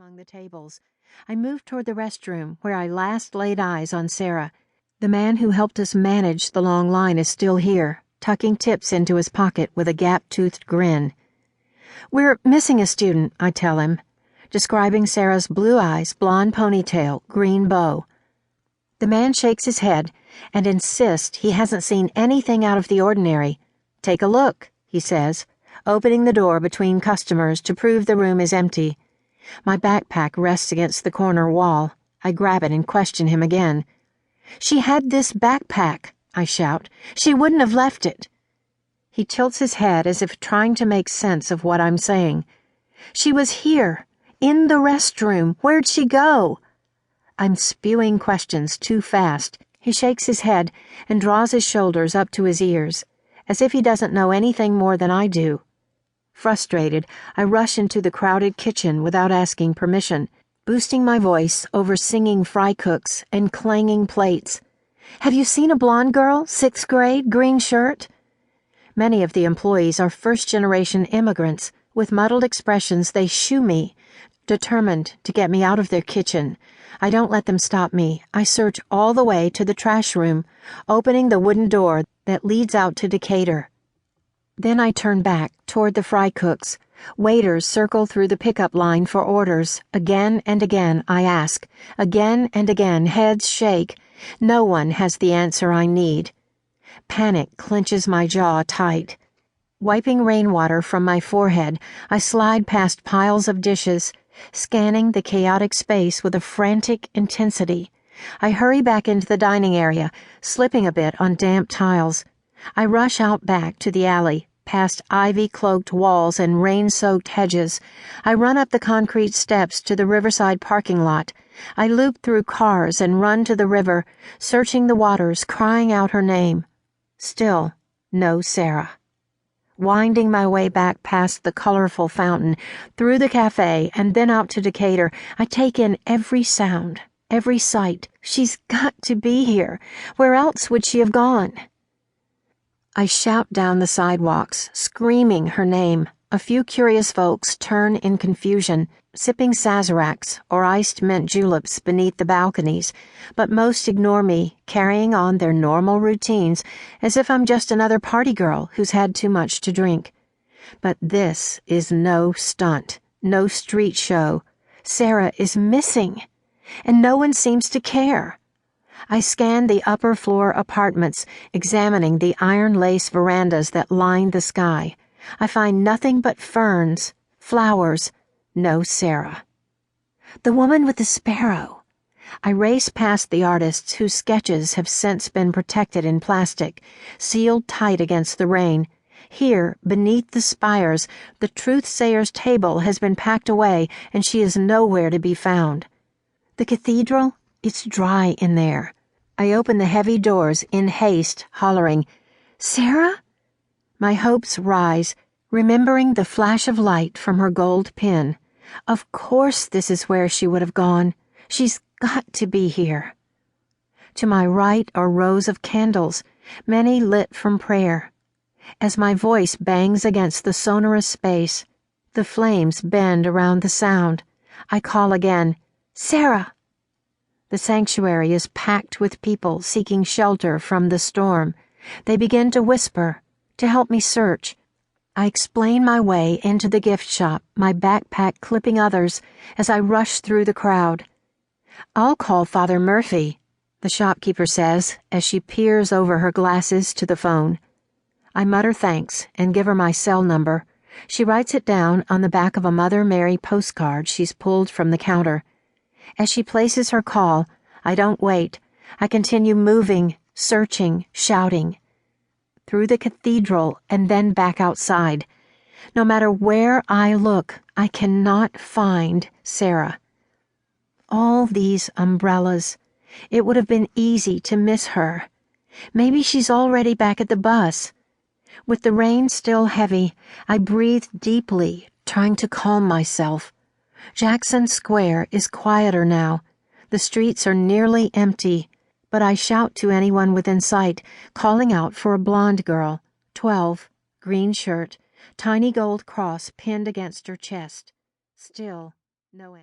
among the tables. I moved toward the restroom, where I last laid eyes on Sarah. The man who helped us manage the long line is still here, tucking tips into his pocket with a gap-toothed grin. "We're missing a student," I tell him, describing Sarah's blue eyes, blonde ponytail, green bow. The man shakes his head and insists he hasn't seen anything out of the ordinary. "Take a look," he says, opening the door between customers to prove the room is empty. My backpack rests against the corner wall. I grab it and question him again. "She had this backpack," I shout. "She wouldn't have left it." He tilts his head as if trying to make sense of what I'm saying. "She was here, in the restroom. Where'd she go?" I'm spewing questions too fast. He shakes his head and draws his shoulders up to his ears, as if he doesn't know anything more than I do. Frustrated, I rush into the crowded kitchen without asking permission, boosting my voice over singing fry cooks and clanging plates. "Have you seen a blonde girl, 6th grade, green shirt?" Many of the employees are first-generation immigrants. With muddled expressions, they shoo me, determined to get me out of their kitchen. I don't let them stop me. I search all the way to the trash room, opening the wooden door that leads out to Decatur. Then I turn back toward the fry cooks. Waiters circle through the pickup line for orders. Again and again I ask. Again and again heads shake. No one has the answer I need. Panic clenches my jaw tight. Wiping rainwater from my forehead, I slide past piles of dishes, scanning the chaotic space with a frantic intensity. I hurry back into the dining area, slipping a bit on damp tiles. I rush out back to the alley, past ivy-cloaked walls and rain-soaked hedges. I run up the concrete steps to the riverside parking lot. I loop through cars and run to the river, searching the waters, crying out her name. Still, no Sarah. Winding my way back past the colorful fountain, through the cafe, and then out to Decatur, I take in every sound, every sight. She's got to be here. Where else would she have gone? I shout down the sidewalks, screaming her name. A few curious folks turn in confusion, sipping sazeracs or iced mint juleps beneath the balconies, but most ignore me, carrying on their normal routines as if I'm just another party girl who's had too much to drink. But this is no stunt, no street show. Sarah is missing, and no one seems to care. I scan the upper-floor apartments, examining the iron-lace verandas that line the sky. I find nothing but ferns, flowers, no Sarah. The woman with the sparrow. I race past the artists whose sketches have since been protected in plastic, sealed tight against the rain. Here, beneath the spires, the truth-sayer's table has been packed away, and she is nowhere to be found. The cathedral? It's dry in there. I open the heavy doors in haste, hollering, "Sarah?" My hopes rise, remembering the flash of light from her gold pin. Of course this is where she would have gone. She's got to be here. To my right are rows of candles, many lit from prayer. As my voice bangs against the sonorous space, the flames bend around the sound. I call again, "Sarah!" The sanctuary is packed with people seeking shelter from the storm. They begin to whisper, to help me search. I explain my way into the gift shop, my backpack clipping others as I rush through the crowd. "I'll call Father Murphy," the shopkeeper says as she peers over her glasses to the phone. I mutter thanks and give her my cell number. She writes it down on the back of a Mother Mary postcard she's pulled from the counter. As she places her call, I don't wait. I continue moving, searching, shouting. Through the cathedral and then back outside. No matter where I look, I cannot find Sarah. All these umbrellas. It would have been easy to miss her. Maybe she's already back at the bus. With the rain still heavy, I breathe deeply, trying to calm myself. Jackson Square is quieter now. The streets are nearly empty, but I shout to anyone within sight, calling out for a blonde girl, 12, green shirt, tiny gold cross pinned against her chest. Still, no answer.